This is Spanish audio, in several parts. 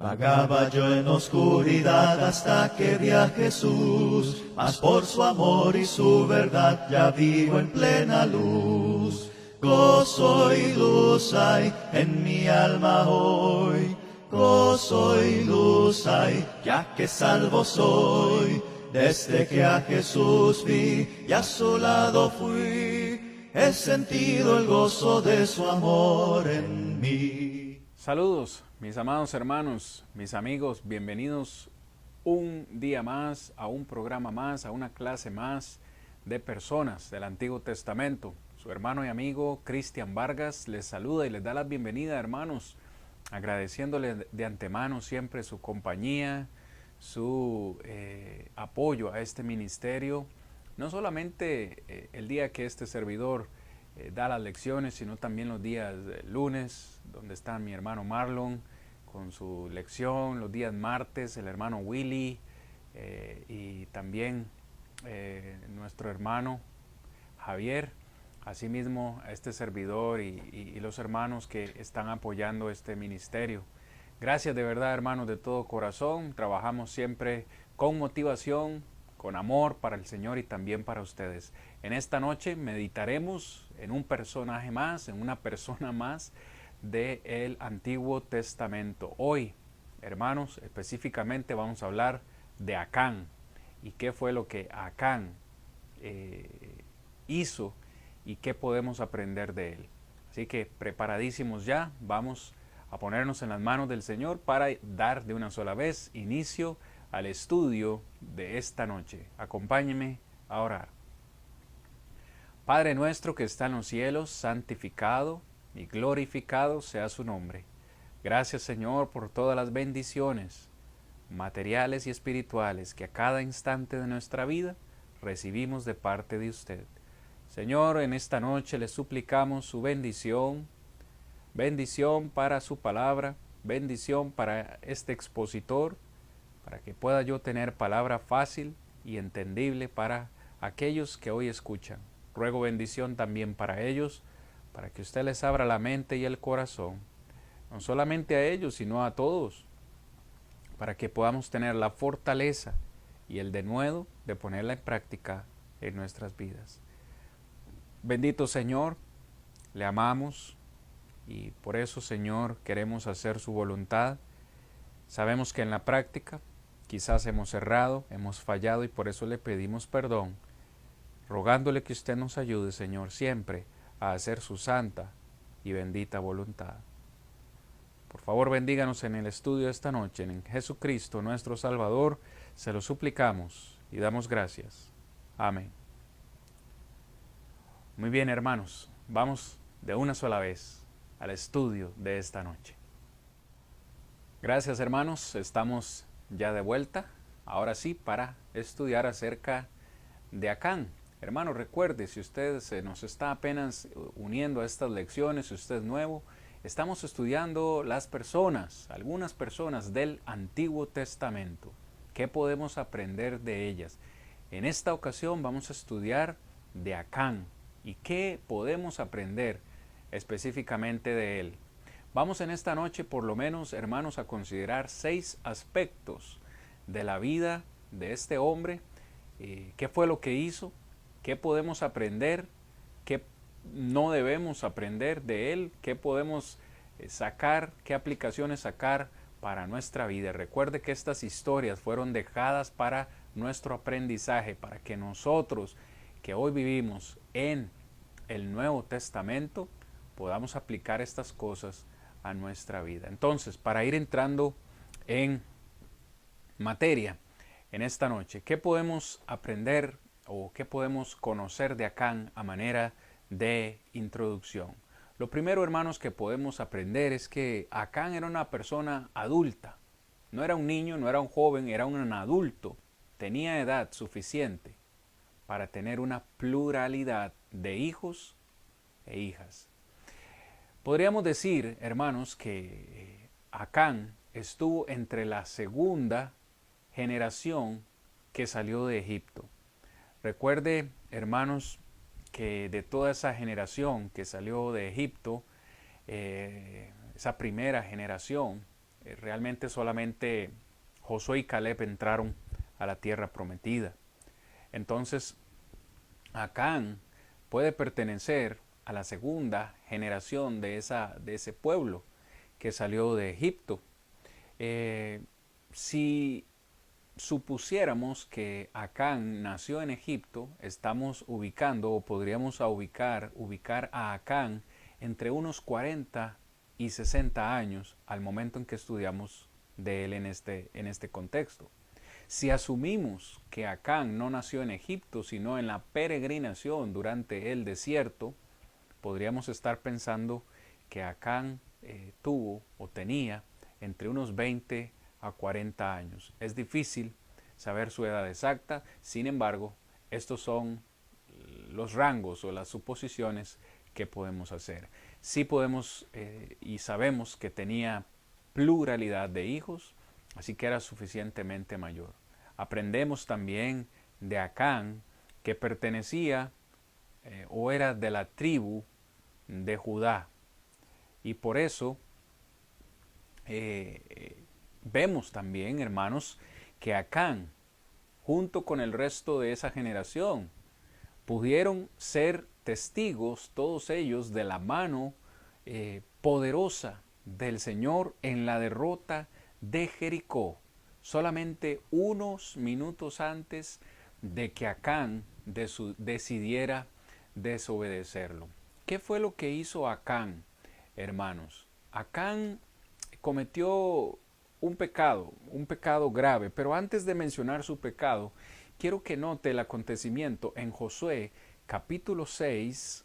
Vagaba yo en oscuridad hasta que vi a Jesús, mas por su amor y su verdad ya vivo en plena luz. Gozo y luz hay en mi alma hoy, gozo y luz hay, ya que salvo soy. Desde que a Jesús vi y a su lado fui, he sentido el gozo de su amor en mí. Saludos, mis amados hermanos, mis amigos, bienvenidos un día más, a un programa más, a una clase más de personas del Antiguo Testamento. Su hermano y amigo Cristian Vargas les saluda y les da la bienvenida, hermanos, agradeciéndole de antemano siempre su compañía, su apoyo a este ministerio, no solamente el día que este servidor da las lecciones, sino también los días lunes, donde está mi hermano Marlon con su lección, los días martes el hermano Willy y también nuestro hermano Javier, asimismo a este servidor y los hermanos que están apoyando este ministerio. Gracias de verdad, hermanos, de todo corazón. Trabajamos siempre con motivación, con amor para el Señor y también para ustedes. En esta noche meditaremos en un personaje más, en una persona más del Antiguo Testamento. Hoy, hermanos, específicamente vamos a hablar de Acán y qué fue lo que Acán hizo y qué podemos aprender de él. Así que preparadísimos ya, vamos a ponernos en las manos del Señor para dar de una sola vez inicio al estudio de esta noche. Acompáñeme a orar. Padre nuestro que está en los cielos, santificado y glorificado sea su nombre. Gracias, Señor, por todas las bendiciones materiales y espirituales que a cada instante de nuestra vida recibimos de parte de usted. Señor, en esta noche le suplicamos su bendición, bendición para su palabra, bendición para este expositor, para que pueda yo tener palabra fácil y entendible para aquellos que hoy escuchan. Ruego bendición también para ellos, para que usted les abra la mente y el corazón, no solamente a ellos, sino a todos, para que podamos tener la fortaleza y el denuedo de ponerla en práctica en nuestras vidas. Bendito Señor, le amamos y por eso, Señor, queremos hacer su voluntad. Sabemos que en la práctica quizás hemos errado, hemos fallado y por eso le pedimos perdón, rogándole que usted nos ayude, Señor, siempre a hacer su santa y bendita voluntad. Por favor, bendíganos en el estudio de esta noche, en Jesucristo nuestro Salvador, se lo suplicamos y damos gracias. Amén. Muy bien, hermanos, vamos de una sola vez al estudio de esta noche. Gracias, hermanos, estamos ya de vuelta, ahora sí, para estudiar acerca de Acán. Hermano, recuerde, si usted se nos está apenas uniendo a estas lecciones, si usted es nuevo, estamos estudiando las personas, algunas personas del Antiguo Testamento. ¿Qué podemos aprender de ellas? En esta ocasión vamos a estudiar de Acán y qué podemos aprender específicamente de él. Vamos en esta noche, por lo menos, hermanos, a considerar 6 aspectos de la vida de este hombre. ¿Qué fue lo que hizo? ¿Qué podemos aprender? ¿Qué no debemos aprender de él? ¿Qué podemos sacar? ¿Qué aplicaciones sacar para nuestra vida? Recuerde que estas historias fueron dejadas para nuestro aprendizaje, para que nosotros, que hoy vivimos en el Nuevo Testamento, podamos aplicar estas cosas a nuestra vida. Entonces, para ir entrando en materia en esta noche, ¿qué podemos aprender o qué podemos conocer de Acán a manera de introducción? Lo primero, hermanos, que podemos aprender es que Acán era una persona adulta. No era un niño, no era un joven, era un adulto. Tenía edad suficiente para tener una pluralidad de hijos e hijas. Podríamos decir, hermanos, que Acán estuvo entre la segunda generación que salió de Egipto. Recuerde, hermanos, que de toda esa generación que salió de Egipto, esa primera generación, realmente solamente Josué y Caleb entraron a la tierra prometida. Entonces, Acán puede pertenecer a la segunda generación de ese pueblo que salió de Egipto. Si supusiéramos que Acán nació en Egipto, estamos ubicando o podríamos ubicar a Acán entre unos 40 y 60 años al momento en que estudiamos de él en este contexto. Si asumimos que Acán no nació en Egipto, sino en la peregrinación durante el desierto, podríamos estar pensando que Acán tuvo o tenía entre unos 20 a 40 años. Es difícil saber su edad exacta, sin embargo, estos son los rangos o las suposiciones que podemos hacer. Sí podemos y sabemos que tenía pluralidad de hijos, así que era suficientemente mayor. Aprendemos también de Acán que pertenecía o era de la tribu de Judá, y por eso vemos también, hermanos, que Acán, junto con el resto de esa generación, pudieron ser testigos, todos ellos, de la mano poderosa del Señor en la derrota de Jericó, solamente unos minutos antes de que Acán decidiera desobedecerlo. ¿Qué fue lo que hizo Acán, hermanos? Acán cometió un pecado grave, pero antes de mencionar su pecado, quiero que note el acontecimiento en Josué capítulo 6.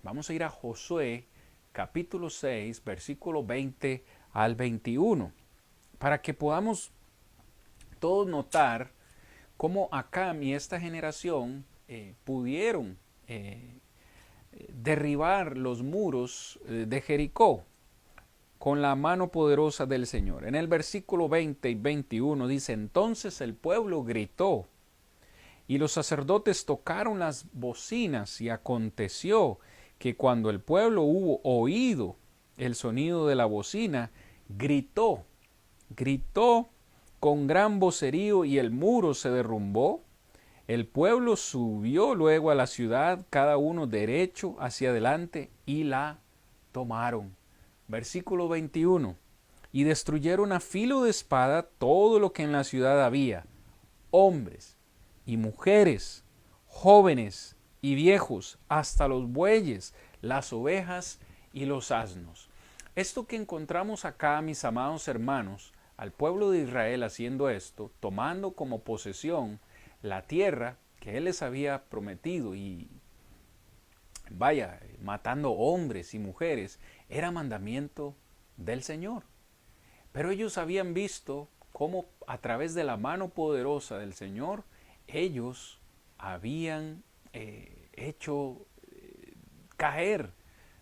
Vamos a ir a Josué capítulo 6, versículo 20 al 21, para que podamos todos notar cómo Acán y esta generación pudieron derribar los muros de Jericó con la mano poderosa del Señor. En el versículo 20 y 21 dice: entonces el pueblo gritó y los sacerdotes tocaron las bocinas, y aconteció que cuando el pueblo hubo oído el sonido de la bocina, gritó con gran vocerío, y el muro se derrumbó. El pueblo subió luego a la ciudad, cada uno derecho hacia adelante, y la tomaron. Versículo 21. Y destruyeron a filo de espada todo lo que en la ciudad había, hombres y mujeres, jóvenes y viejos, hasta los bueyes, las ovejas y los asnos. Esto que encontramos acá, mis amados hermanos, al pueblo de Israel haciendo esto, tomando como posesión la tierra que Él les había prometido y matando hombres y mujeres, era mandamiento del Señor. Pero ellos habían visto cómo a través de la mano poderosa del Señor, ellos habían hecho caer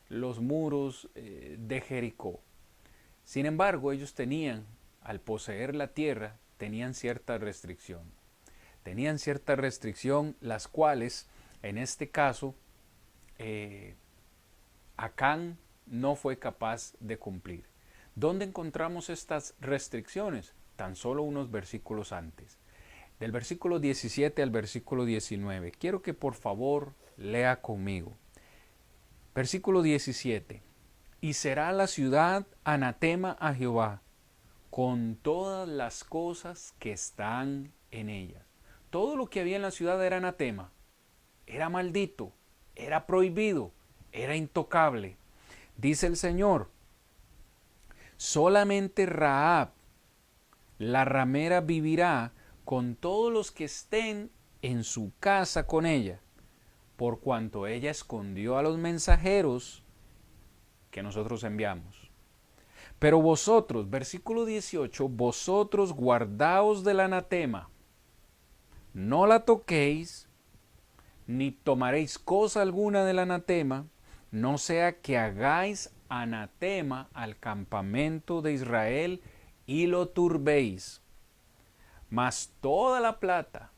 los muros de Jericó. Sin embargo, ellos tenían, al poseer la tierra, tenían cierta restricción. Tenían cierta restricción, las cuales, en este caso, Acán no fue capaz de cumplir. ¿Dónde encontramos estas restricciones? Tan solo unos versículos antes. Del versículo 17 al versículo 19. Quiero que por favor lea conmigo. Versículo 17. Y será la ciudad anatema a Jehová, con todas las cosas que están en ella. Todo lo que había en la ciudad era anatema, era maldito, era prohibido, era intocable. Dice el Señor: solamente Rahab, la ramera, vivirá con todos los que estén en su casa con ella, por cuanto ella escondió a los mensajeros que nosotros enviamos. Pero vosotros, versículo 18, vosotros guardaos del anatema, no la toquéis, ni tomaréis cosa alguna del anatema, no sea que hagáis anatema al campamento de Israel y lo turbéis. Mas toda la plata,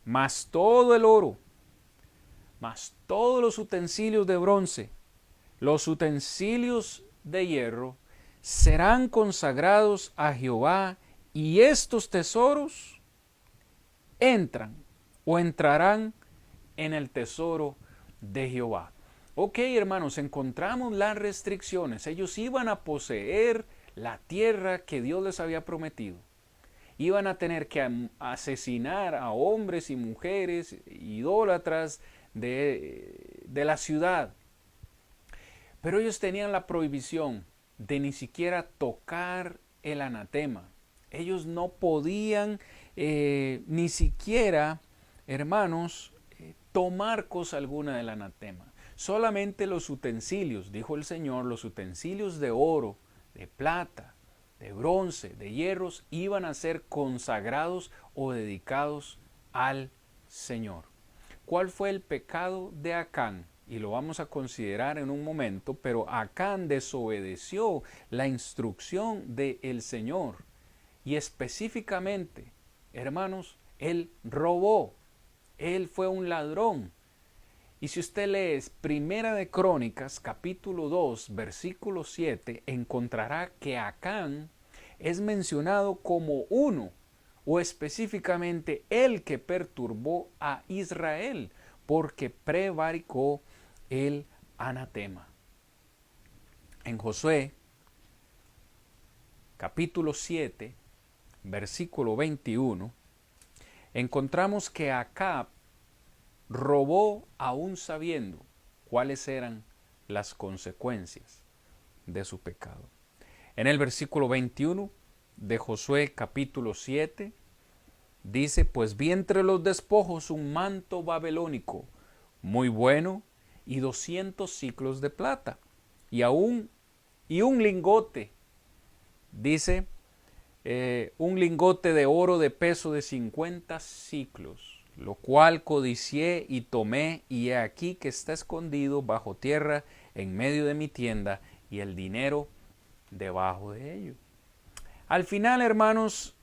mas todo el oro, mas todos los utensilios de bronce, los utensilios de hierro, serán consagrados a Jehová, y estos tesoros entran o entrarán en el tesoro de Jehová. Ok, hermanos, encontramos las restricciones. Ellos iban a poseer la tierra que Dios les había prometido. Iban a tener que asesinar a hombres y mujeres idólatras de la ciudad. Pero ellos tenían la prohibición de ni siquiera tocar el anatema. Ellos no podían ni siquiera, hermanos, tomar cosa alguna del anatema. Solamente los utensilios, dijo el Señor, los utensilios de oro, de plata, de bronce, de hierros, iban a ser consagrados o dedicados al Señor. ¿Cuál fue el pecado de Acán? Y lo vamos a considerar en un momento, pero Acán desobedeció la instrucción del Señor. Y específicamente, hermanos, él robó. Él fue un ladrón. Y si usted lee Primera de Crónicas, capítulo 2, versículo 7, encontrará que Acán es mencionado como uno, o específicamente el que perturbó a Israel, porque prevaricó el anatema. En Josué, capítulo 7, versículo 21, encontramos que Acab robó aún sabiendo cuáles eran las consecuencias de su pecado. En el versículo 21 de Josué capítulo 7 dice: pues vi entre los despojos un manto babilónico muy bueno y 200 siclos de plata y un lingote, dice, un lingote de oro de peso de 50 siclos, lo cual codicié y tomé, y he aquí que está escondido bajo tierra en medio de mi tienda, y el dinero debajo de ello. Al final, hermanos,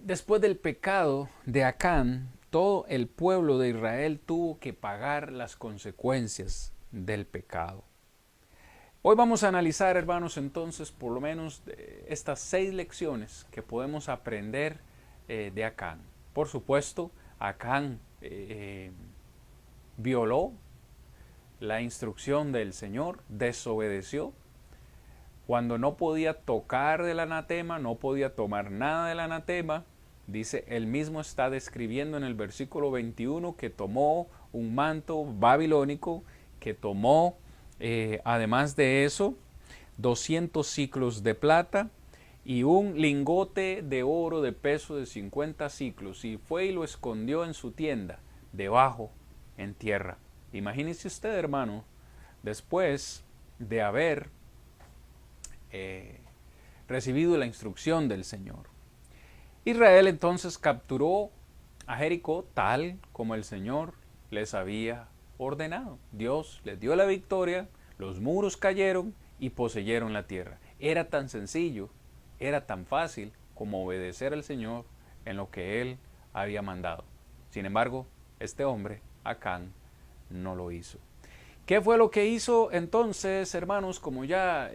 después del pecado de Acán, todo el pueblo de Israel tuvo que pagar las consecuencias del pecado. Hoy vamos a analizar, hermanos, entonces, por lo menos estas 6 lecciones que podemos aprender de Acán. Por supuesto, Acán violó la instrucción del Señor, desobedeció. Cuando no podía tocar del anatema, no podía tomar nada del anatema, dice, él mismo está describiendo en el versículo 21 que tomó un manto babilónico, que tomó, además de eso, 200 siclos de plata y un lingote de oro de peso de 50 siclos, y fue y lo escondió en su tienda, debajo, en tierra. Imagínese usted, hermano, después de haber recibido la instrucción del Señor. Israel entonces capturó a Jericó tal como el Señor les había ordenado. Dios les dio la victoria, los muros cayeron y poseyeron la tierra. Era tan sencillo, era tan fácil como obedecer al Señor en lo que Él había mandado. Sin embargo, este hombre, Acán, no lo hizo. ¿Qué fue lo que hizo entonces, hermanos? Como ya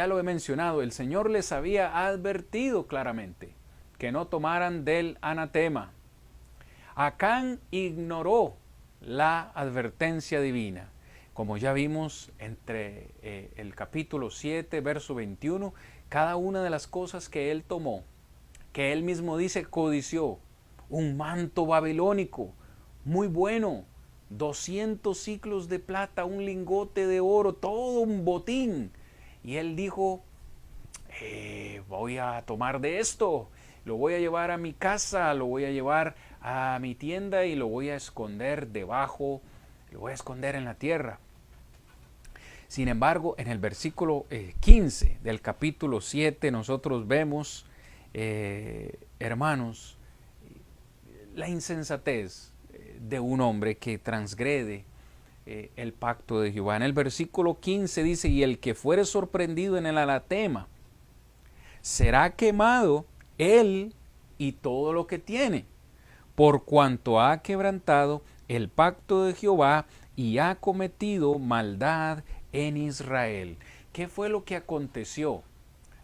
lo he mencionado, el Señor les había advertido claramente que no tomaran del anatema. Acán ignoró la advertencia divina. Como ya vimos entre el capítulo 7, verso 21, cada una de las cosas que él tomó, que él mismo dice codició, un manto babilónico, muy bueno, 200 siclos de plata, un lingote de oro, todo un botín. Y él dijo, voy a tomar de esto, lo voy a llevar a mi casa, lo voy a llevar a mi tienda y lo voy a esconder debajo, lo voy a esconder en la tierra. Sin embargo, en el versículo 15 del capítulo 7 nosotros vemos, hermanos, la insensatez de un hombre que transgrede el pacto de Jehová. En el versículo 15 dice, y el que fuere sorprendido en el anatema será quemado él y todo lo que tiene, por cuanto ha quebrantado el pacto de Jehová y ha cometido maldad en Israel. ¿Qué fue lo que aconteció?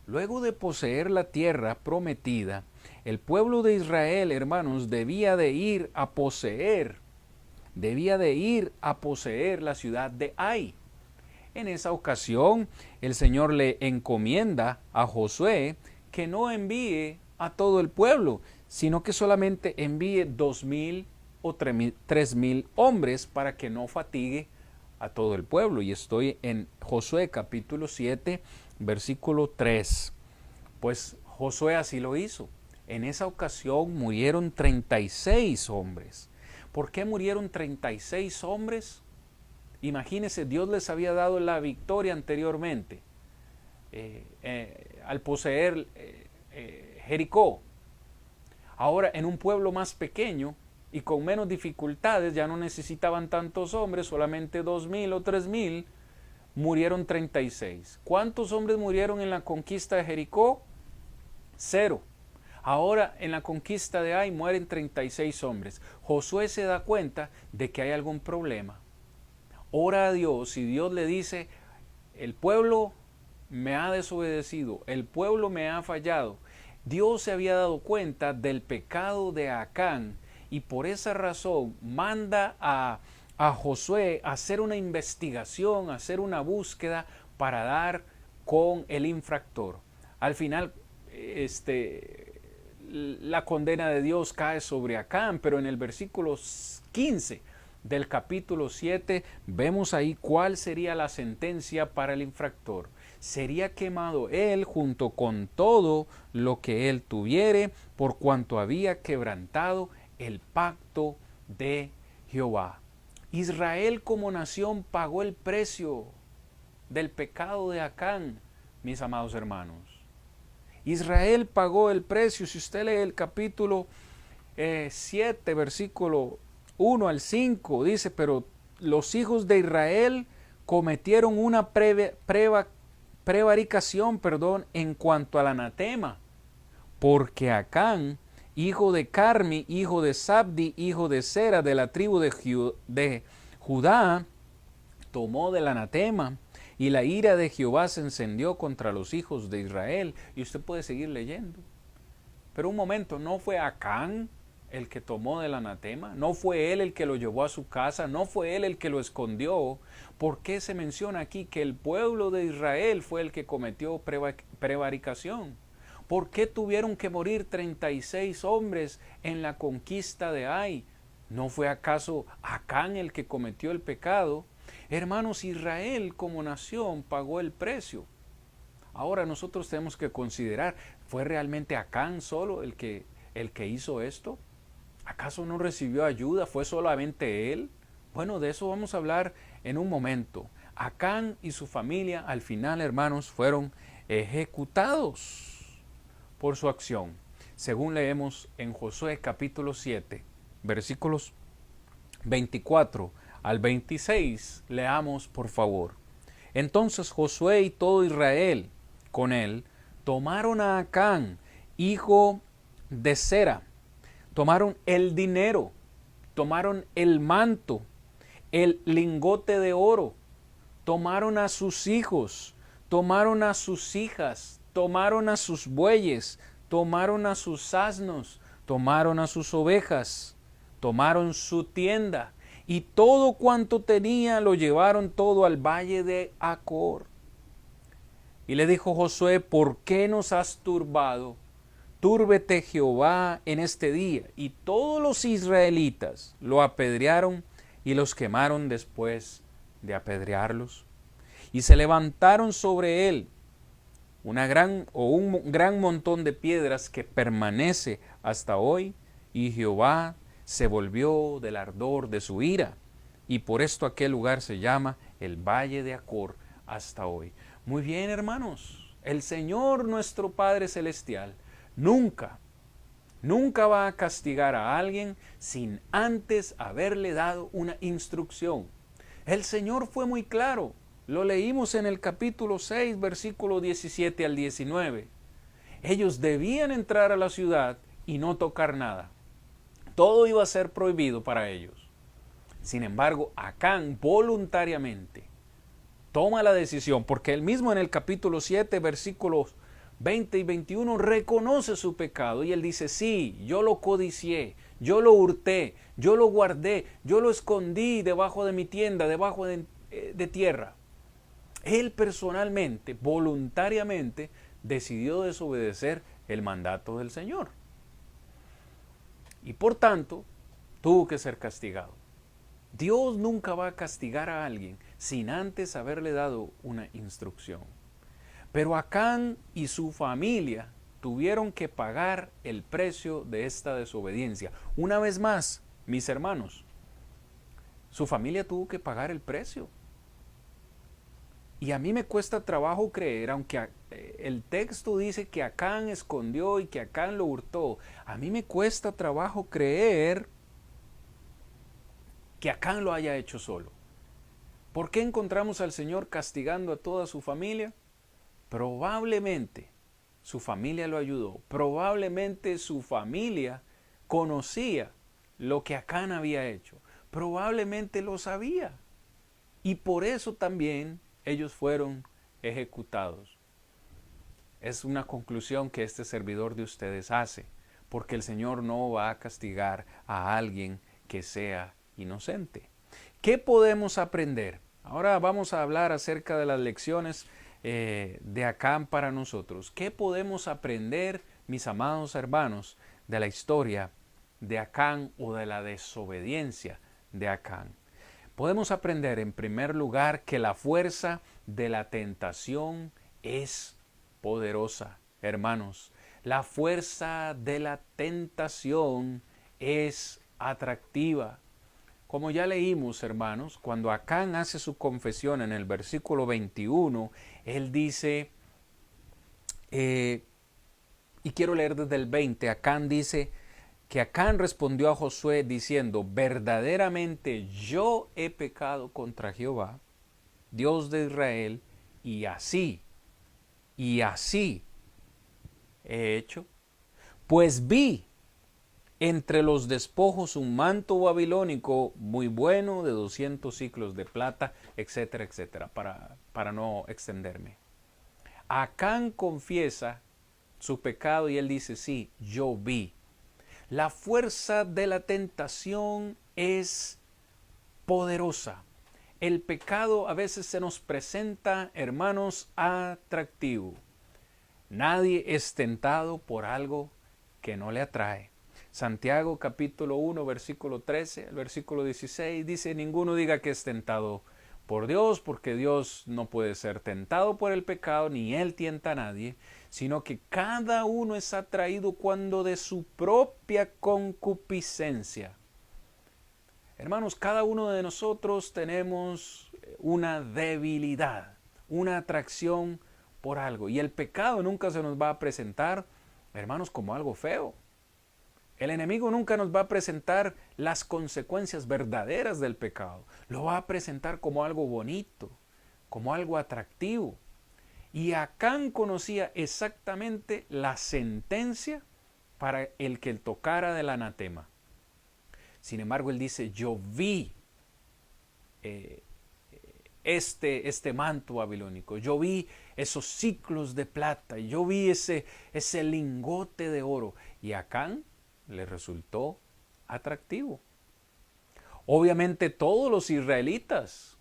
Luego de poseer la tierra prometida, el pueblo de Israel, hermanos, debía de ir a poseer la ciudad de Ai. En esa ocasión, el Señor le encomienda a Josué que no envíe a todo el pueblo, sino que solamente envíe 2,000 o 3,000 hombres para que no fatigue a todo el pueblo. Y estoy en Josué capítulo 7, versículo 3. Pues Josué así lo hizo. En esa ocasión murieron 36 hombres. ¿Por qué murieron 36 hombres? Imagínense, Dios les había dado la victoria anteriormente al poseer Jericó. Ahora, en un pueblo más pequeño y con menos dificultades, ya no necesitaban tantos hombres, solamente 2,000 o 3,000, murieron 36. ¿Cuántos hombres murieron en la conquista de Jericó? 0. Ahora en la conquista de Ai mueren 36 hombres. Josué se da cuenta de que hay algún problema. Ora a Dios y Dios le dice, el pueblo me ha desobedecido, el pueblo me ha fallado. Dios se había dado cuenta del pecado de Acán y por esa razón manda a Josué a hacer una investigación, a hacer una búsqueda para dar con el infractor. Al final, la condena de Dios cae sobre Acán, pero en el versículo 15 del capítulo 7 vemos ahí cuál sería la sentencia para el infractor. Sería quemado él junto con todo lo que él tuviere, por cuanto había quebrantado el pacto de Jehová. Israel como nación pagó el precio del pecado de Acán, mis amados hermanos. Israel pagó el precio. Si usted lee el capítulo 7, versículo 1 al 5, dice, pero los hijos de Israel cometieron una prevaricación, en cuanto al anatema, porque Acán, hijo de Carmi, hijo de Sabdi, hijo de Sera, de la tribu de Judá, tomó del anatema, y la ira de Jehová se encendió contra los hijos de Israel. Y usted puede seguir leyendo. Pero un momento, ¿no fue Acán el que tomó del anatema? ¿No fue él el que lo llevó a su casa? ¿No fue él el que lo escondió? ¿Por qué se menciona aquí que el pueblo de Israel fue el que cometió prevaricación? ¿Por qué tuvieron que morir 36 hombres en la conquista de Ai? ¿No fue acaso Acán el que cometió el pecado? Hermanos, Israel como nación pagó el precio. Ahora nosotros tenemos que considerar, ¿fue realmente Acán solo el que hizo esto? ¿Acaso no recibió ayuda? ¿Fue solamente él? Bueno, de eso vamos a hablar en un momento. Acán y su familia al final, hermanos, fueron ejecutados por su acción. Según leemos en Josué capítulo 7, versículos 24 al 26, leamos por favor. Entonces Josué y todo Israel con él tomaron a Acán, hijo de Sera, tomaron el dinero, tomaron el manto, el lingote de oro, tomaron a sus hijos, tomaron a sus hijas, tomaron a sus bueyes, tomaron a sus asnos, tomaron a sus ovejas, tomaron su tienda, y todo cuanto tenía lo llevaron todo al valle de Acor. Y le dijo Josué, ¿por qué nos has turbado? Túrbete Jehová en este día. Y todos los israelitas lo apedrearon y los quemaron después de apedrearlos. Y se levantaron sobre él un gran montón de piedras que permanece hasta hoy, y Jehová se volvió del ardor de su ira, y por esto aquel lugar se llama el Valle de Acor hasta hoy. Muy bien, hermanos, el Señor nuestro Padre Celestial nunca va a castigar a alguien sin antes haberle dado una instrucción. El Señor fue muy claro, lo leímos en el capítulo 6, versículo 17 al 19. Ellos debían entrar a la ciudad y no tocar nada. Todo iba a ser prohibido para ellos. Sin embargo, Acán voluntariamente toma la decisión, porque él mismo en el capítulo 7, versículos 20 y 21, reconoce su pecado y él dice, sí, yo lo codicié, yo lo hurté, yo lo guardé, yo lo escondí debajo de mi tienda, debajo de tierra. Él personalmente, voluntariamente, decidió desobedecer el mandato del Señor. Y por tanto, tuvo que ser castigado. Dios nunca va a castigar a alguien sin antes haberle dado una instrucción. Pero Acán y su familia tuvieron que pagar el precio de esta desobediencia. Una vez más, mis hermanos, su familia tuvo que pagar el precio. Y a mí me cuesta trabajo creer, aunque el texto dice que Acán escondió y que Acán lo hurtó, a mí me cuesta trabajo creer que Acán lo haya hecho solo. ¿Por qué encontramos al Señor castigando a toda su familia? Probablemente su familia lo ayudó, probablemente su familia conocía lo que Acán había hecho, probablemente lo sabía. Y por eso también ellos fueron ejecutados. Es una conclusión que este servidor de ustedes hace, porque el Señor no va a castigar a alguien que sea inocente. ¿Qué podemos aprender? Ahora vamos a hablar acerca de las lecciones de Acán para nosotros. ¿Qué podemos aprender, mis amados hermanos, de la historia de Acán o de la desobediencia de Acán? Podemos aprender en primer lugar que la fuerza de la tentación es poderosa, hermanos. La fuerza de la tentación es atractiva. Como ya leímos, hermanos, cuando Acán hace su confesión en el versículo 21, él dice, y quiero leer desde el 20, Acán dice que Acán respondió a Josué diciendo, verdaderamente yo he pecado contra Jehová, Dios de Israel, y así he hecho, pues vi entre los despojos un manto babilónico muy bueno de 200 siclos de plata, etcétera, etcétera, para no extenderme. Acán confiesa su pecado y él dice, sí, yo vi. La fuerza de la tentación es poderosa. El pecado a veces se nos presenta, hermanos, atractivo. Nadie es tentado por algo que no le atrae. Santiago capítulo 1, versículo 13, el versículo 16 dice, ninguno diga que es tentado por Dios, porque Dios no puede ser tentado por el pecado, ni Él tienta a nadie, sino que cada uno es atraído cuando de su propia concupiscencia. Hermanos, cada uno de nosotros tenemos una debilidad, una atracción por algo, y el pecado nunca se nos va a presentar, hermanos, como algo feo. El enemigo nunca nos va a presentar las consecuencias verdaderas del pecado. Lo va a presentar como algo bonito, como algo atractivo. Y Acán conocía exactamente la sentencia para el que tocara del anatema. Sin embargo, él dice, yo vi este manto babilónico, yo vi esos ciclos de plata, yo vi ese lingote de oro. Y Acán le resultó atractivo. Obviamente todos los israelitas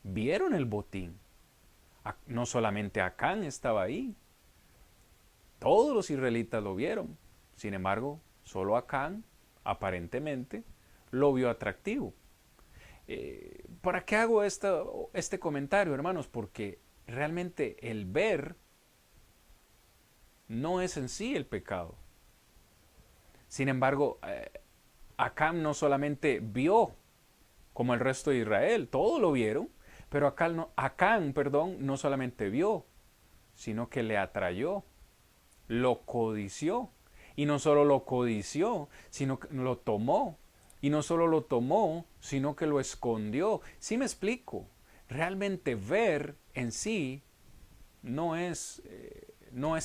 vieron el botín. No solamente Acán estaba ahí. Todos los israelitas lo vieron. Sin embargo, solo Acán, aparentemente, lo vio atractivo. ¿Para qué hago este comentario, hermanos? Porque realmente el ver no es en sí el pecado. Sin embargo, Acán no solamente vio como el resto de Israel, todos lo vieron, pero Acán, no solamente vio, sino que le atrayó, lo codició. Y no solo lo codició, sino que lo tomó. Y no solo lo tomó, sino que lo escondió. ¿Sí me explico? Realmente ver en sí no es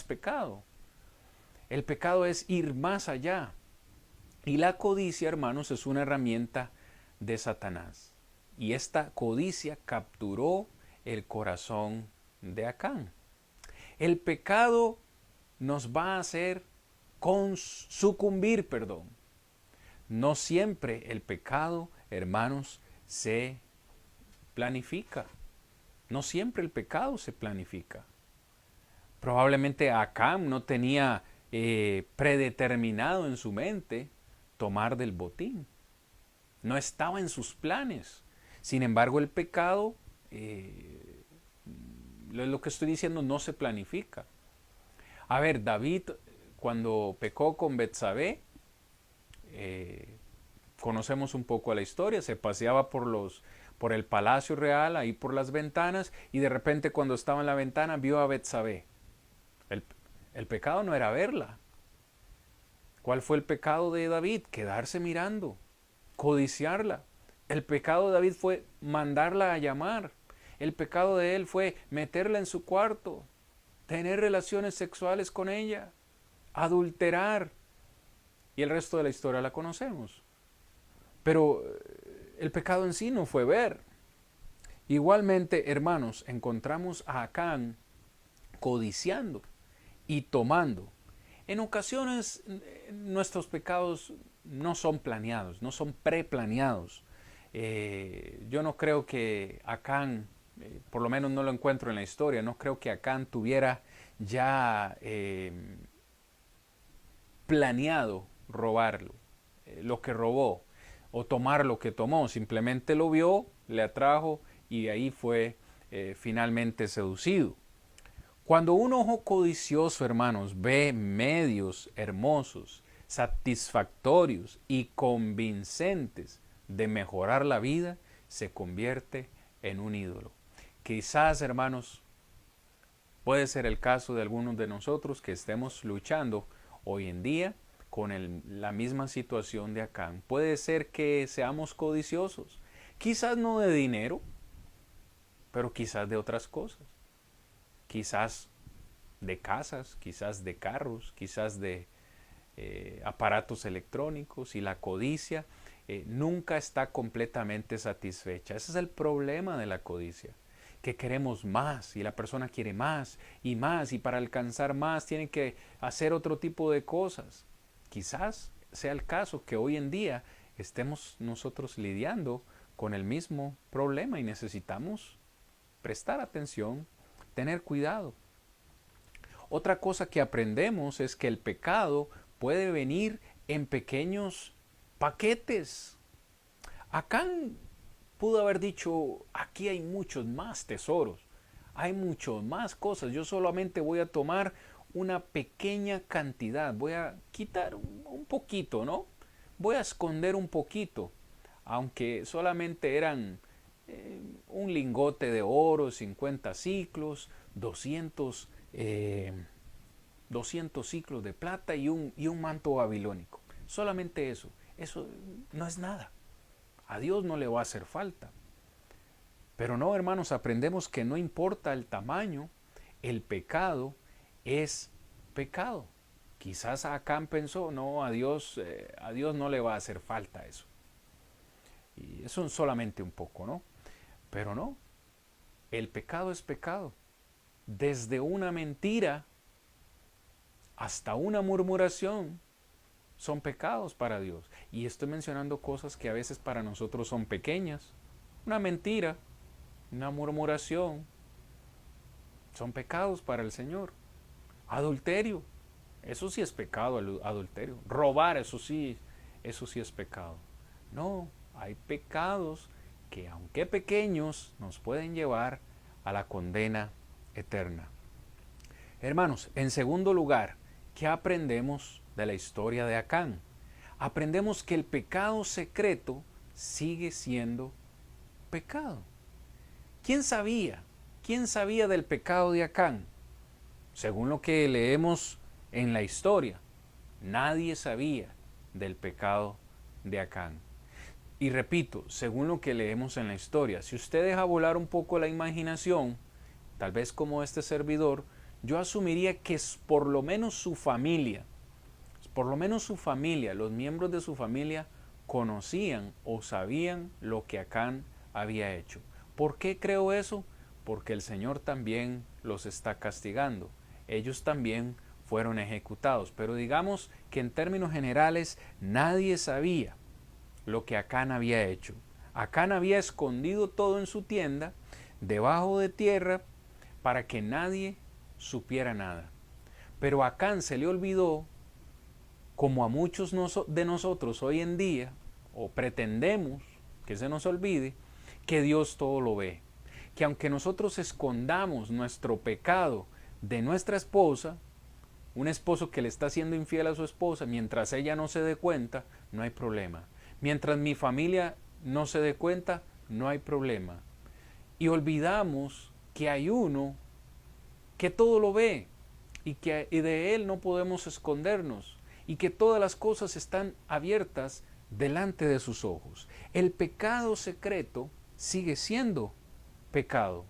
pecado. El pecado es ir más allá. Y la codicia, hermanos, es una herramienta de Satanás. Y esta codicia capturó el corazón de Acán. El pecado nos va a hacer sucumbir, perdón. No siempre el pecado, hermanos, se planifica. No siempre el pecado se planifica. Probablemente Acán no tenía predeterminado en su mente tomar del botín. No estaba en sus planes. Sin embargo, el pecado, lo que estoy diciendo, no se planifica. A ver, David, cuando pecó con Betsabé, conocemos un poco la historia, se paseaba por el palacio real, ahí por las ventanas, y de repente cuando estaba en la ventana vio a Betsabé. El pecado no era verla. ¿Cuál fue el pecado de David? Quedarse mirando, codiciarla. El pecado de David fue mandarla a llamar. El pecado de él fue meterla en su cuarto, tener relaciones sexuales con ella, adulterar. Y el resto de la historia la conocemos. Pero el pecado en sí no fue ver. Igualmente, hermanos, encontramos a Acán codiciando y tomando. En ocasiones nuestros pecados no son planeados, no son preplaneados. Yo no creo que Acán, por lo menos no lo encuentro en la historia, no creo que Acán tuviera ya planeado robarlo, lo que robó, o tomar lo que tomó. Simplemente lo vio, le atrajo y ahí fue finalmente seducido. Cuando un ojo codicioso, hermanos, ve medios hermosos, satisfactorios y convincentes de mejorar la vida, se convierte en un ídolo. Quizás, hermanos, puede ser el caso de algunos de nosotros que estemos luchando hoy en día con la misma situación de Acán. Puede ser que seamos codiciosos, quizás no de dinero, pero quizás de otras cosas. Quizás de casas, quizás de carros, quizás de aparatos electrónicos, y la codicia nunca está completamente satisfecha. Ese es el problema de la codicia, que queremos más y la persona quiere más, y para alcanzar más tiene que hacer otro tipo de cosas. Quizás sea el caso que hoy en día estemos nosotros lidiando con el mismo problema y necesitamos prestar atención, tener cuidado. Otra cosa que aprendemos es que el pecado puede venir en pequeños paquetes. Acán pudo haber dicho, aquí hay muchos más tesoros, hay muchos más cosas, yo solamente voy a tomar una pequeña cantidad, voy a quitar un poquito, ¿no? Voy a esconder un poquito, aunque solamente eran un lingote de oro, 50 ciclos, 200 ciclos de plata y un manto babilónico. Solamente eso no es nada. A Dios no le va a hacer falta. Pero no, hermanos, aprendemos que no importa el tamaño, el pecado es pecado. Quizás Acán pensó, no, a Dios no le va a hacer falta eso. Y eso solamente un poco, ¿no? Pero no, el pecado es pecado. Desde una mentira hasta una murmuración son pecados para Dios. Y estoy mencionando cosas que a veces para nosotros son pequeñas. Una mentira, una murmuración, son pecados para el Señor. Adulterio, eso sí es pecado, adulterio. Robar, eso sí es pecado. No, hay pecados que, aunque pequeños, nos pueden llevar a la condena eterna. Hermanos, en segundo lugar, ¿qué aprendemos de la historia de Acán? Aprendemos que el pecado secreto sigue siendo pecado. ¿Quién sabía? ¿Quién sabía del pecado de Acán? Según lo que leemos en la historia, nadie sabía del pecado de Acán. Y repito, según lo que leemos en la historia, si usted deja volar un poco la imaginación, tal vez como este servidor, yo asumiría que es por lo menos su familia, los miembros de su familia conocían o sabían lo que Acán había hecho. ¿Por qué creo eso? Porque el Señor también los está castigando. Ellos también fueron ejecutados. Pero digamos que en términos generales nadie sabía lo que Acán había hecho. Acán había escondido todo en su tienda, debajo de tierra, para que nadie supiera nada. Pero a Acán se le olvidó, como a muchos de nosotros hoy en día, o pretendemos que se nos olvide, que Dios todo lo ve. Que aunque nosotros escondamos nuestro pecado de nuestra esposa, un esposo que le está siendo infiel a su esposa, mientras ella no se dé cuenta, no hay problema. Mientras mi familia no se dé cuenta, no hay problema. Y olvidamos que hay uno que todo lo ve y de él no podemos escondernos y que todas las cosas están abiertas delante de sus ojos. El pecado secreto sigue siendo pecado.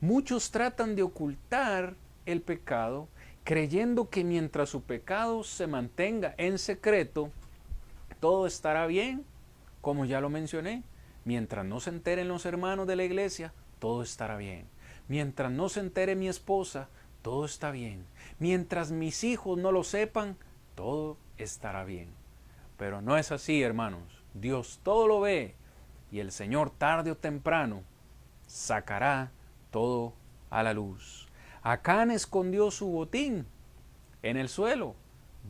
Muchos tratan de ocultar el pecado creyendo que mientras su pecado se mantenga en secreto, todo estará bien, como ya lo mencioné. Mientras no se enteren los hermanos de la iglesia, todo estará bien. Mientras no se entere mi esposa, todo está bien. Mientras mis hijos no lo sepan, todo estará bien. Pero no es así, hermanos. Dios todo lo ve y el Señor tarde o temprano sacará todo a la luz. Acán escondió su botín en el suelo,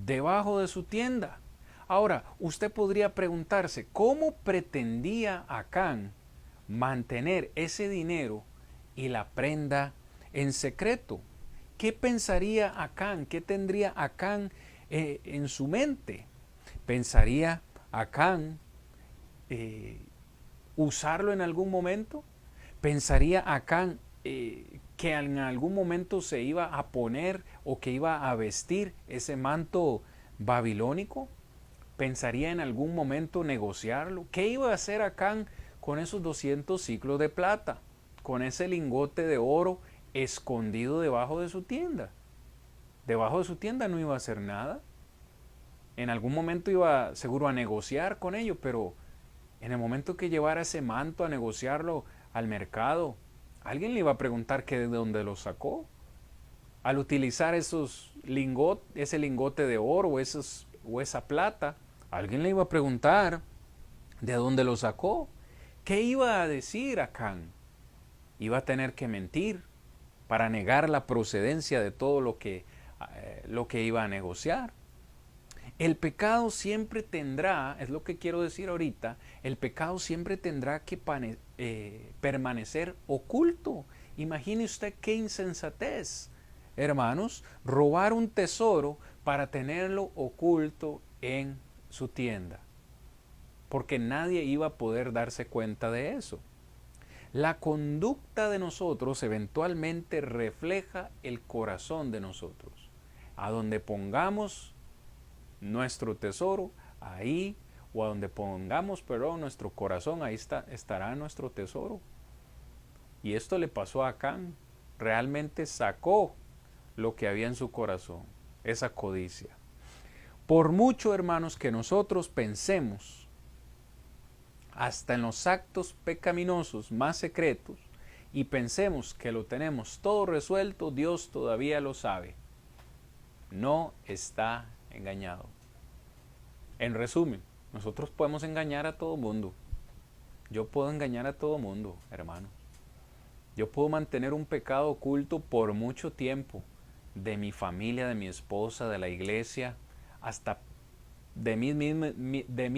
debajo de su tienda. Ahora, usted podría preguntarse, ¿cómo pretendía Acán mantener ese dinero y la prenda en secreto? ¿Qué pensaría Acán? ¿Qué tendría Acán en su mente? ¿Pensaría Acán usarlo en algún momento? ¿Pensaría Acán que en algún momento se iba a poner o que iba a vestir ese manto babilónico? ¿Pensaría en algún momento negociarlo? ¿Qué iba a hacer Acán con esos 200 ciclos de plata? Con ese lingote de oro escondido debajo de su tienda. Debajo de su tienda no iba a hacer nada. En algún momento iba seguro a negociar con ello, pero en el momento que llevara ese manto a negociarlo al mercado, alguien le iba a preguntar que de dónde lo sacó. Al utilizar ese lingote de oro o esa plata, alguien le iba a preguntar de dónde lo sacó. ¿Qué iba a decir Acán? Iba a tener que mentir para negar la procedencia de todo lo que iba a negociar. El pecado siempre tendrá, es lo que quiero decir ahorita, el pecado siempre tendrá que permanecer oculto. Imagine usted qué insensatez, hermanos, robar un tesoro para tenerlo oculto en su tienda, porque nadie iba a poder darse cuenta de eso. La conducta de nosotros eventualmente refleja el corazón de nosotros. A donde pongamos nuestro tesoro, ahí, o a donde pongamos, nuestro corazón, ahí estará nuestro tesoro. Y esto le pasó a Acán. Realmente sacó lo que había en su corazón, esa codicia. Por mucho, hermanos, que nosotros pensemos, hasta en los actos pecaminosos más secretos, y pensemos que lo tenemos todo resuelto, Dios todavía lo sabe. No está engañado. En resumen, nosotros podemos engañar a todo mundo. Yo puedo engañar a todo mundo, hermano. Yo puedo mantener un pecado oculto por mucho tiempo, de mi familia, de mi esposa, de la iglesia, hasta de mí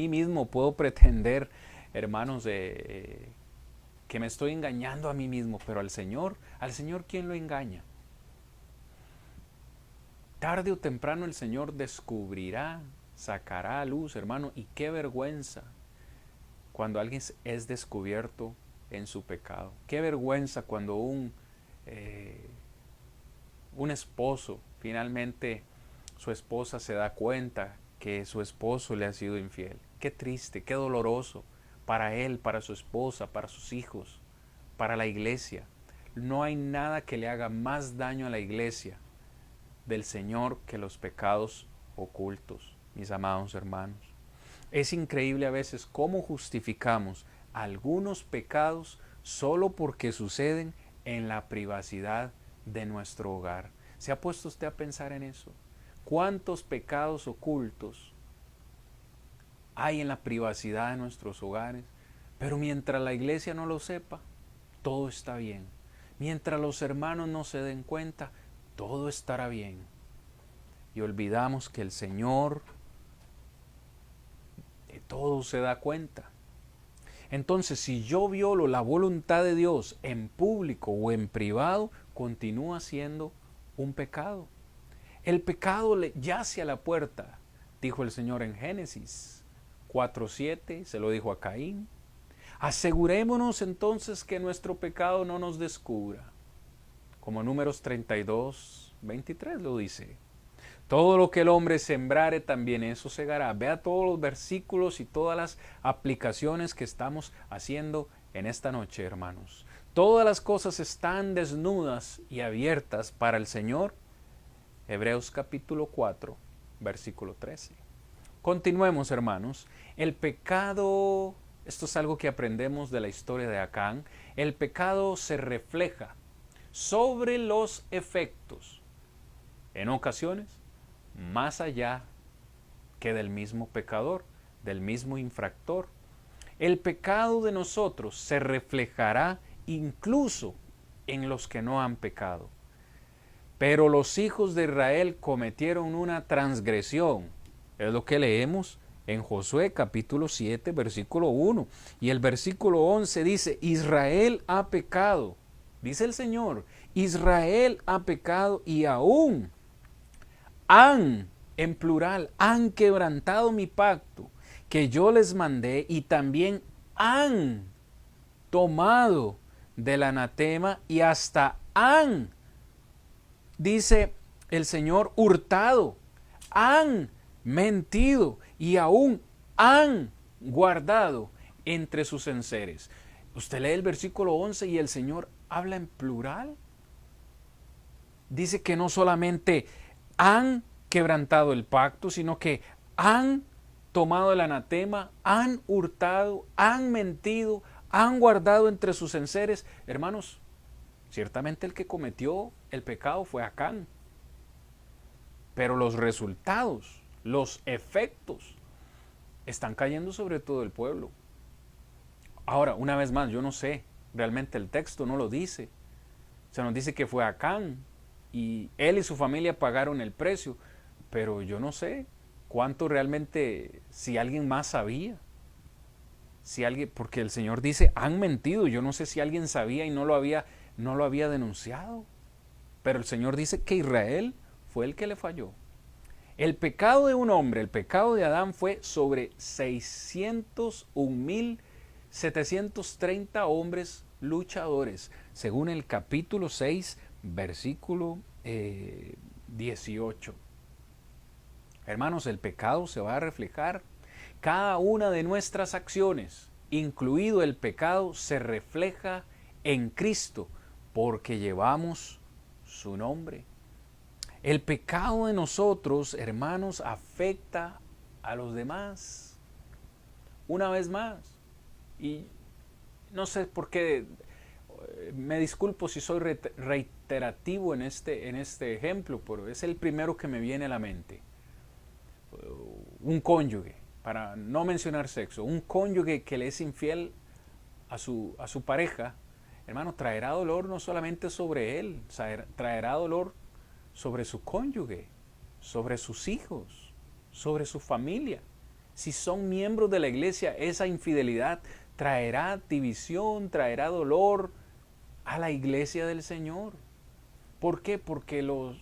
mismo puedo pretender, hermanos, que me estoy engañando a mí mismo, pero al Señor, ¿quién lo engaña? Tarde o temprano el Señor descubrirá, sacará a luz, hermano, y qué vergüenza cuando alguien es descubierto en su pecado. Qué vergüenza cuando un esposo, finalmente su esposa se da cuenta que su esposo le ha sido infiel. Qué triste, qué doloroso para él, para su esposa, para sus hijos, para la iglesia. No hay nada que le haga más daño a la iglesia del Señor que los pecados ocultos, mis amados hermanos. Es increíble a veces cómo justificamos algunos pecados solo porque suceden en la privacidad de nuestro hogar. ¿Se ha puesto usted a pensar en eso? ¿Cuántos pecados ocultos hay en la privacidad de nuestros hogares? Pero mientras la iglesia no lo sepa, todo está bien. Mientras los hermanos no se den cuenta, todo estará bien. Y olvidamos que el Señor de todo se da cuenta. Entonces, si yo violo la voluntad de Dios en público o en privado, continúa siendo un pecado. El pecado yace a la puerta, dijo el Señor en Génesis 4:7, se lo dijo a Caín. Asegurémonos entonces que nuestro pecado no nos descubra, como Números 32:23 lo dice. Todo lo que el hombre sembrare, también eso segará. Vea todos los versículos y todas las aplicaciones que estamos haciendo en esta noche, hermanos. Todas las cosas están desnudas y abiertas para el Señor. Hebreos capítulo 4, versículo 13. Continuemos, hermanos. El pecado, esto es algo que aprendemos de la historia de Acán, el pecado se refleja sobre los efectos, en ocasiones, más allá que del mismo pecador, del mismo infractor. El pecado de nosotros se reflejará incluso en los que no han pecado. Pero los hijos de Israel cometieron una transgresión. Es lo que leemos en Josué capítulo 7, versículo 1. Y el versículo 11 dice, Israel ha pecado. Dice el Señor, Israel ha pecado y aún han, en plural, han quebrantado mi pacto que yo les mandé y también han tomado del anatema y hasta han, dice el Señor, hurtado, han mentido y aún han guardado entre sus enseres. Usted lee el versículo 11 y el Señor habla en plural. Dice que no solamente han quebrantado el pacto, sino que han tomado el anatema, han hurtado, han mentido, han guardado entre sus enseres. Hermanos, ciertamente el que cometió el pecado fue Acán, pero los resultados, los efectos, están cayendo sobre todo el pueblo. Ahora, una vez más, yo no sé, realmente el texto no lo dice. Se nos dice que fue Acán y él y su familia pagaron el precio, pero yo no sé cuánto realmente, si alguien más sabía, si alguien, porque el Señor dice, han mentido, yo no sé si alguien sabía y no lo había denunciado, pero el Señor dice que Israel fue el que le falló. El pecado de un hombre, el pecado de Adán fue sobre 601,730 hombres luchadores, según el capítulo 6, versículo 18. Hermanos, el pecado se va a reflejar. Cada una de nuestras acciones, incluido el pecado, se refleja en Cristo, porque llevamos su nombre. El pecado de nosotros, hermanos, afecta a los demás. Una vez más, y no sé por qué, me disculpo si soy reiterativo en este ejemplo, pero es el primero que me viene a la mente. Un cónyuge, para no mencionar sexo, un cónyuge que le es infiel a su pareja, hermano, traerá dolor no solamente sobre él, traerá dolor sobre su cónyuge, sobre sus hijos, sobre su familia. Si son miembros de la iglesia, esa infidelidad traerá división, traerá dolor a la iglesia del Señor. ¿Por qué? Porque los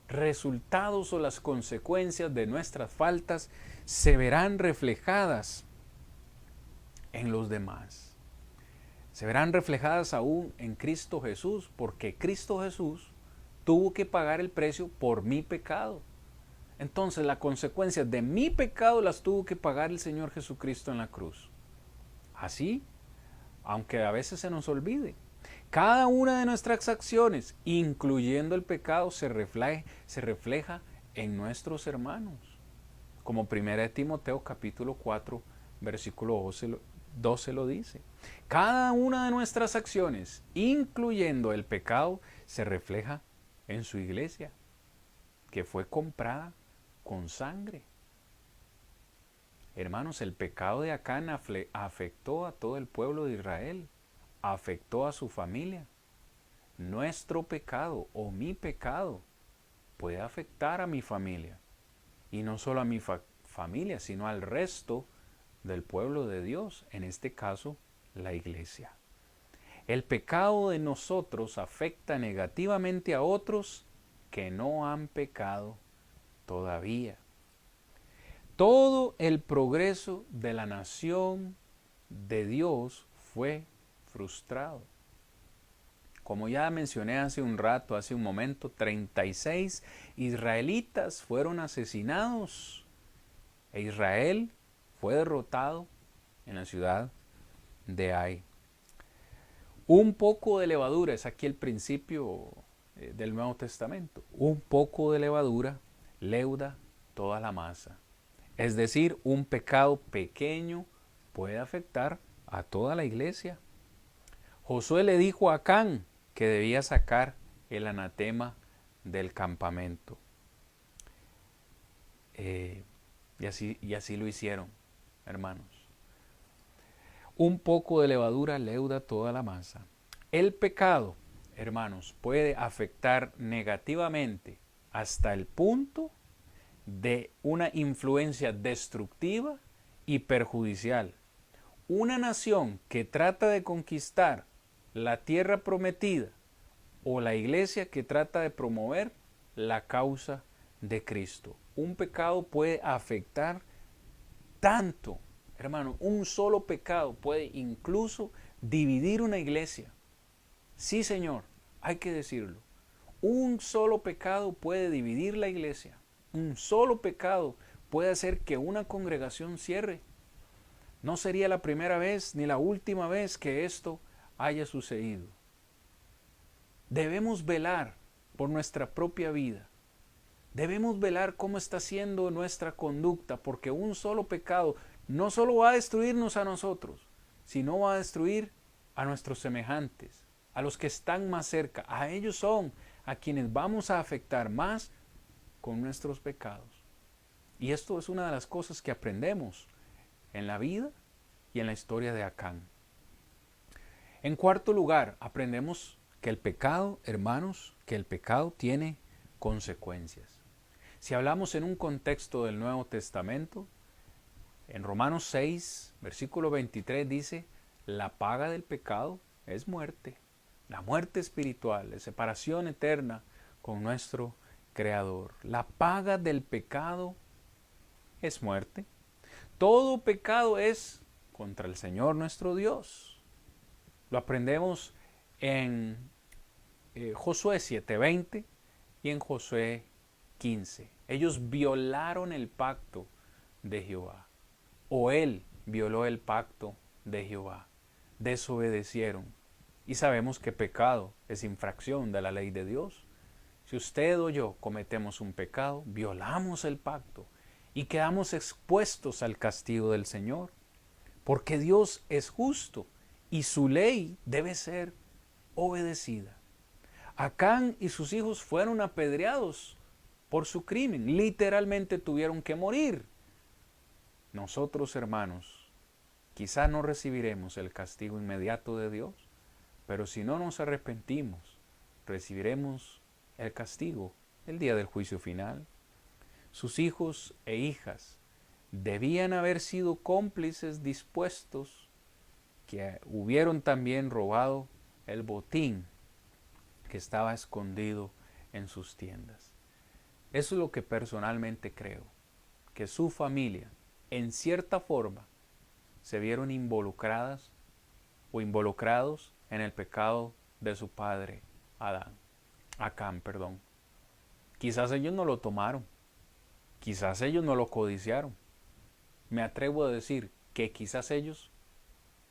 resultados o las consecuencias de nuestras faltas se verán reflejadas en los demás. Se verán reflejadas aún en Cristo Jesús, porque Cristo Jesús tuvo que pagar el precio por mi pecado. Entonces, las consecuencias de mi pecado las tuvo que pagar el Señor Jesucristo en la cruz. Así, aunque a veces se nos olvide, cada una de nuestras acciones, incluyendo el pecado, se refleja en nuestros hermanos. como 1 Timoteo capítulo 4, versículo 12 lo dice. Cada una de nuestras acciones, incluyendo el pecado, se refleja en su iglesia, que fue comprada con sangre. Hermanos, el pecado de Acán afectó a todo el pueblo de Israel, afectó a su familia. Nuestro pecado o mi pecado puede afectar a mi familia. Y no solo a mi familia, sino al resto del pueblo de Dios, en este caso, la iglesia. El pecado de nosotros afecta negativamente a otros que no han pecado todavía. Todo el progreso de la nación de Dios fue frustrado. Como ya mencioné hace un rato, hace un momento, 36 israelitas fueron asesinados e Israel fue derrotado en la ciudad de Ai. Un poco de levadura, es aquí el principio del Nuevo Testamento. Un poco de levadura leuda toda la masa. Es decir, un pecado pequeño puede afectar a toda la iglesia. Josué le dijo a Acán que debía sacar el anatema del campamento. Y así lo hicieron, hermanos. Un poco de levadura leuda toda la masa. El pecado, hermanos, puede afectar negativamente hasta el punto de una influencia destructiva y perjudicial. Una nación que trata de conquistar la tierra prometida o la iglesia que trata de promover la causa de Cristo. Un pecado puede afectar tanto, hermano, un solo pecado puede incluso dividir una iglesia. Sí, Señor, hay que decirlo. Un solo pecado puede dividir la iglesia. Un solo pecado puede hacer que una congregación cierre. No sería la primera vez ni la última vez que esto haya sucedido. Debemos velar por nuestra propia vida. Debemos velar cómo está siendo nuestra conducta, porque un solo pecado no solo va a destruirnos a nosotros, sino va a destruir a nuestros semejantes, a los que están más cerca. A ellos son a quienes vamos a afectar más con nuestros pecados. Y esto es una de las cosas que aprendemos en la vida y en la historia de Acán. En cuarto lugar, aprendemos que el pecado, hermanos, que el pecado tiene consecuencias. Si hablamos en un contexto del Nuevo Testamento, en Romanos 6, versículo 23 dice, la paga del pecado es muerte, la muerte espiritual, la separación eterna con nuestro Creador. La paga del pecado es muerte. Todo pecado es contra el Señor nuestro Dios. Lo aprendemos en Josué 7:20 y en Josué 15. Ellos violaron el pacto de Jehová. O él violó el pacto de Jehová. Desobedecieron. Y sabemos que pecado es infracción de la ley de Dios. Si usted o yo cometemos un pecado, violamos el pacto y quedamos expuestos al castigo del Señor. Porque Dios es justo y su ley debe ser obedecida. Acán y sus hijos fueron apedreados por su crimen. Literalmente tuvieron que morir. Nosotros, hermanos, quizá no recibiremos el castigo inmediato de Dios, pero si no nos arrepentimos, recibiremos el castigo el día del juicio final. Sus hijos e hijas debían haber sido cómplices dispuestos que hubieron también robado el botín que estaba escondido en sus tiendas. Eso es lo que personalmente creo, que su familia, en cierta forma, se vieron involucradas o involucrados en el pecado de su padre Acán. Quizás ellos no lo tomaron, quizás ellos no lo codiciaron. Me atrevo a decir que quizás ellos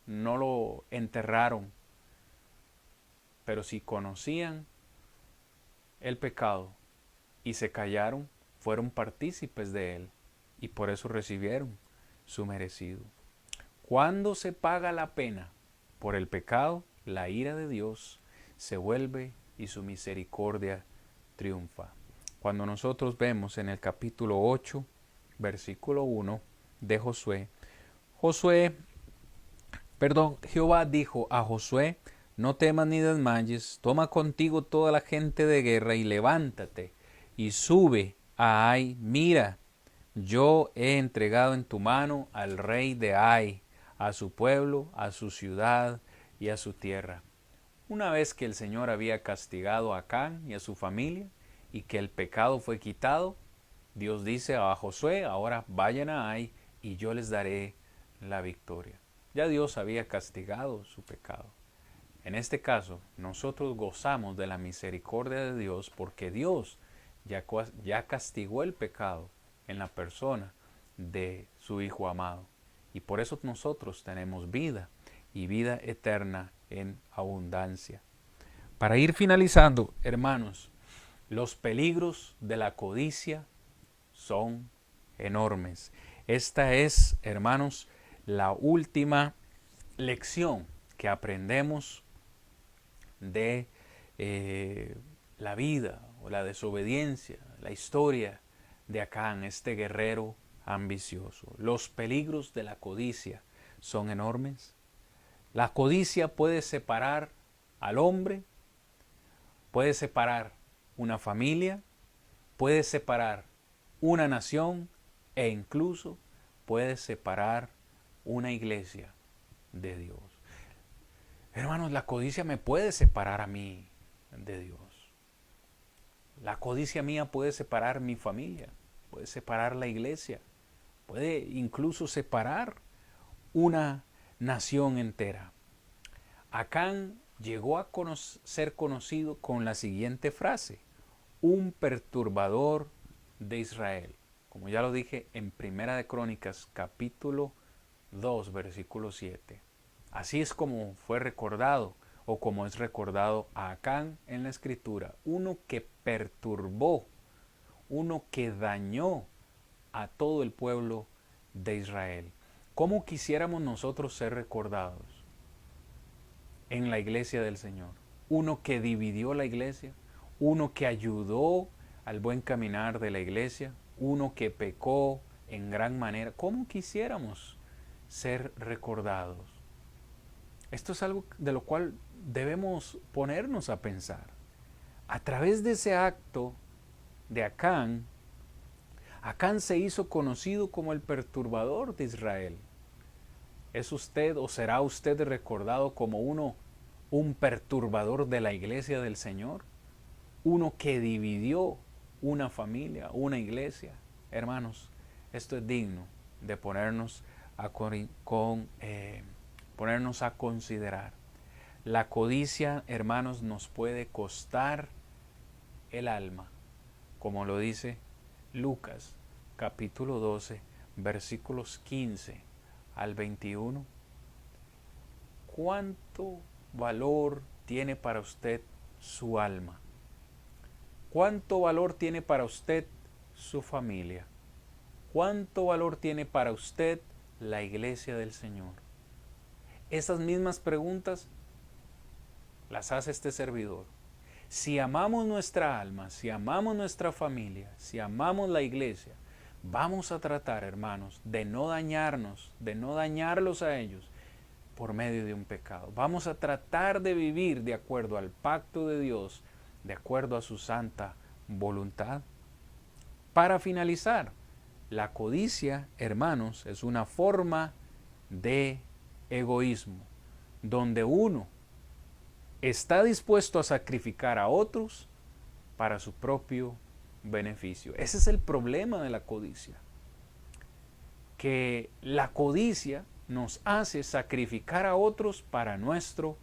no lo enterraron, pero si conocían el pecado y se callaron, fueron partícipes de él. y por eso recibieron su merecido. Cuando se paga la pena por el pecado, la ira de Dios se vuelve y su misericordia triunfa. Cuando nosotros vemos en el capítulo 8, versículo 1 de Jehová dijo a Josué, no temas ni desmayes, toma contigo toda la gente de guerra y levántate y sube a Ai. Mira, yo he entregado en tu mano al rey de Ai, a su pueblo, a su ciudad y a su tierra. Una vez que el Señor había castigado a Acán y a su familia y que el pecado fue quitado, Dios dice a Josué, ahora vayan a Ai y yo les daré la victoria. Ya Dios había castigado su pecado. En este caso, nosotros gozamos de la misericordia de Dios porque Dios ya castigó el pecado en la persona de su Hijo amado. Y por eso nosotros tenemos vida y vida eterna en abundancia. Para ir finalizando, hermanos, los peligros de la codicia son enormes. Esta es, hermanos, la última lección que aprendemos de la vida o la desobediencia, la historia de Acán, este guerrero ambicioso. Los peligros de la codicia son enormes. La codicia puede separar al hombre, puede separar una familia, puede separar una nación e incluso puede separar una iglesia de Dios. Hermanos, la codicia me puede separar a mí de Dios. La codicia mía puede separar mi familia, puede separar la iglesia, puede incluso separar una nación entera. Acán llegó a ser conocido con la siguiente frase: un perturbador de Israel. Como ya lo dije en Primera de Crónicas, capítulo 2, versículo 7. Así es como fue recordado, o como es recordado a Acán en la Escritura, uno que perturbó, uno que dañó a todo el pueblo de Israel. ¿Cómo quisiéramos nosotros ser recordados en la iglesia del Señor? Uno que dividió la iglesia, uno que ayudó al buen caminar de la iglesia, uno que pecó en gran manera. ¿Cómo quisiéramos ser recordados? Esto es algo de lo cual debemos ponernos a pensar. A través de ese acto de Acán, Acán se hizo conocido como el perturbador de Israel. ¿Es usted o será usted recordado como un perturbador de la iglesia del Señor? Uno que dividió una familia, una iglesia. Hermanos, esto es digno de ponernos a considerar. La codicia, hermanos, nos puede costar el alma, como lo dice Lucas, capítulo 12, versículos 15 al 21. ¿Cuánto valor tiene para usted su alma? ¿Cuánto valor tiene para usted su familia? ¿Cuánto valor tiene para usted la iglesia del Señor? Esas mismas preguntas las hace este servidor. Si amamos nuestra alma, si amamos nuestra familia, si amamos la iglesia, vamos a tratar, hermanos, de no dañarnos, de no dañarlos a ellos por medio de un pecado. Vamos a tratar de vivir de acuerdo al pacto de Dios, de acuerdo a su santa voluntad. Para finalizar, la codicia, hermanos, es una forma de egoísmo, donde uno está dispuesto a sacrificar a otros para su propio beneficio. Ese es el problema de la codicia, que la codicia nos hace sacrificar a otros para nuestro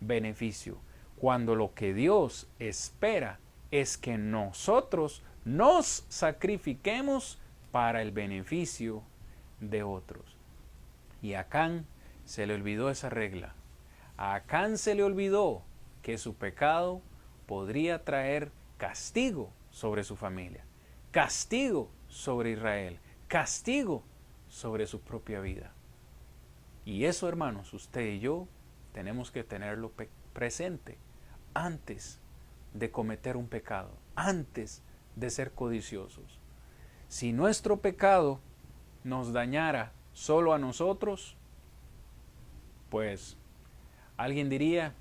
beneficio, cuando lo que Dios espera es que nosotros nos sacrifiquemos para el beneficio de otros. Y a Acán se le olvidó esa regla. A Acán se le olvidó que su pecado podría traer castigo sobre su familia, castigo sobre Israel, castigo sobre su propia vida. Y eso, hermanos, usted y yo tenemos que tenerlo presente antes de cometer un pecado, antes de ser codiciosos. Si nuestro pecado nos dañara solo a nosotros, pues alguien diría,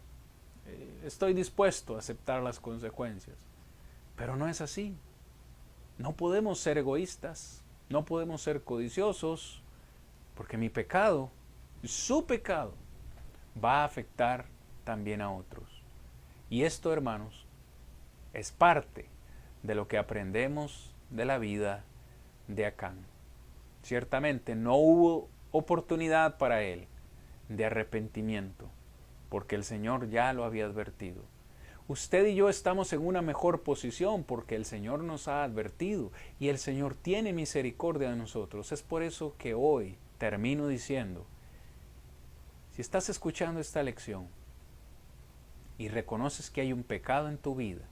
estoy dispuesto a aceptar las consecuencias. Pero no es así. No podemos ser egoístas, no podemos ser codiciosos, porque mi pecado, su pecado, va a afectar también a otros. Y esto, hermanos, es parte de lo que aprendemos de la vida de Acán. Ciertamente no hubo oportunidad para él de arrepentimiento, porque el Señor ya lo había advertido. Usted y yo estamos en una mejor posición porque el Señor nos ha advertido y el Señor tiene misericordia de nosotros. Es por eso que hoy termino diciendo, si estás escuchando esta lección y reconoces que hay un pecado en tu vida,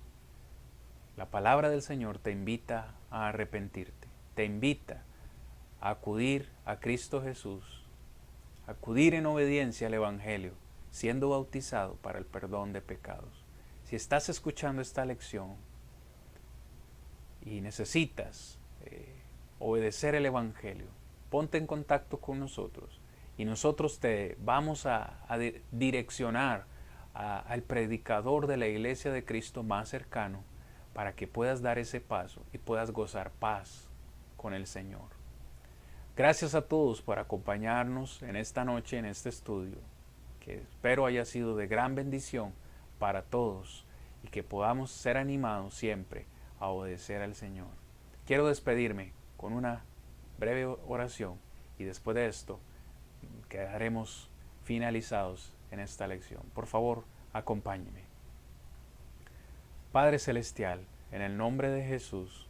la palabra del Señor te invita a arrepentirte, te invita a acudir a Cristo Jesús, acudir en obediencia al Evangelio, siendo bautizado para el perdón de pecados. Si estás escuchando esta lección y necesitas obedecer el Evangelio, ponte en contacto con nosotros y nosotros te vamos a direccionar al predicador de la Iglesia de Cristo más cercano para que puedas dar ese paso y puedas gozar paz con el Señor. Gracias a todos por acompañarnos en esta noche en este estudio, que espero haya sido de gran bendición para todos y que podamos ser animados siempre a obedecer al Señor. Quiero despedirme con una breve oración y después de esto quedaremos finalizados en esta lección. Por favor, acompáñeme. Padre Celestial, en el nombre de Jesús,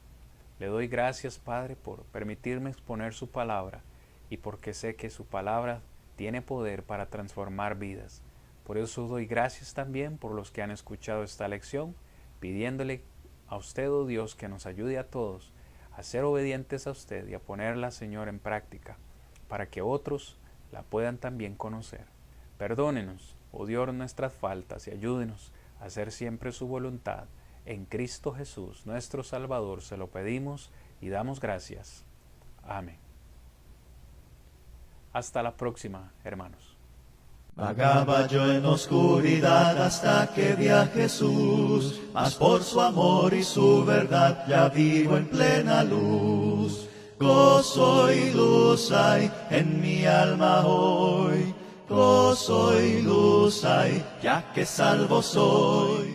le doy gracias, Padre, por permitirme exponer su palabra y porque sé que su palabra tiene poder para transformar vidas. Por eso doy gracias también por los que han escuchado esta lección, pidiéndole a usted, oh Dios, que nos ayude a todos a ser obedientes a usted y a ponerla, Señor, en práctica, para que otros la puedan también conocer. Perdónenos, oh Dios, nuestras faltas y ayúdenos a hacer siempre su voluntad. En Cristo Jesús, nuestro Salvador, se lo pedimos y damos gracias. Amén. Hasta la próxima, hermanos. Vagaba yo en oscuridad hasta que vi a Jesús, mas por su amor y su verdad ya vivo en plena luz. Gozo y luz hay en mi alma hoy, gozo y luz hay, ya que salvo soy.